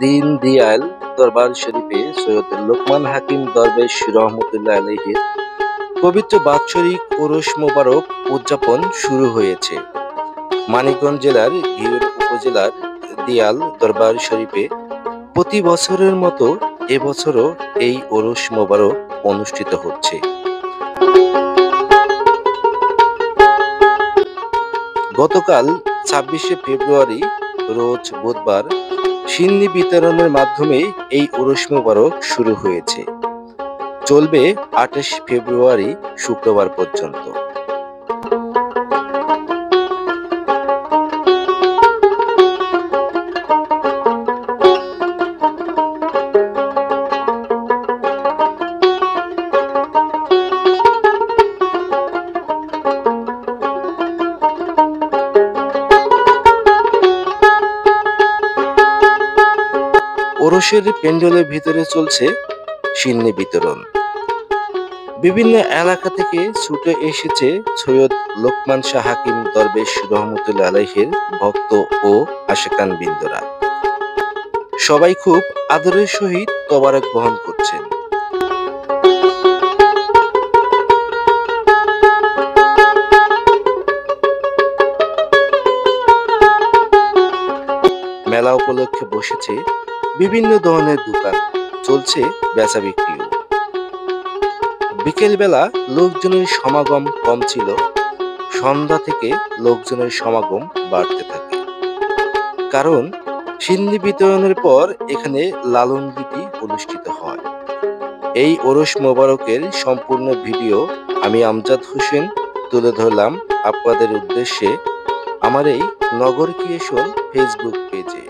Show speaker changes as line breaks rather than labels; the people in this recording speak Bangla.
দীন দয়াল দরবার শরীফে সৈয়দ লোকমান হাকিম দরবেশ রহমতুল্লাহ আলাইহির পবিত্র বাৎসরিক ওরস মোবারক উদযাপন শুরু হয়েছে। মানিকগঞ্জ জেলার ঘিওর উপজেলার দিয়াল দরবার শরীফে প্রতি বছরের মতো এবছরও এই ওরস মোবারক অনুষ্ঠিত হচ্ছে। গতকাল ২৬শে ফেব্রুয়ারি রোজ বুধবার সিন্নি বিতরণের মাধ্যমে এই ওরস মোবারক শুরু হয়েছে, চলবে ২৮ ফেব্রুয়ারি শুক্রবার পর্যন্ত। ওরসের প্যান্ডেলের ভিতরে চলছে সিন্নি বিতরণ। বিভিন্ন এলাকা থেকে ছুটে এসেছে সৈয়দ লোকমান শাহ হাকিম দরবেশ রহমতুল্লাহ আলাইহির ভক্ত ও আশেকান বৃন্দরা। সবাই খুব আদরের সহিত তবারক বহন করছেন। মেলা উপলক্ষে বসেছে বিভিন্ন ধরনের দোকান, চলছে বেচা বিক্রিও। বিকেল বেলা লোকজনের সমাগম কম ছিল, সন্ধ্যা থেকে লোকজনের সমাগম বাড়তে থাকে, কারণ সিন্নি বিতরণের পর এখানে লালন গীতি অনুষ্ঠিত হয়। এই ওরস মোবারকের সম্পূর্ণ ভিডিও আমি আমজাদ হোসেন তুলে ধরলাম আপনাদের উদ্দেশ্যে আমার এই নগর ক্রিয়েশন ফেসবুক পেজে।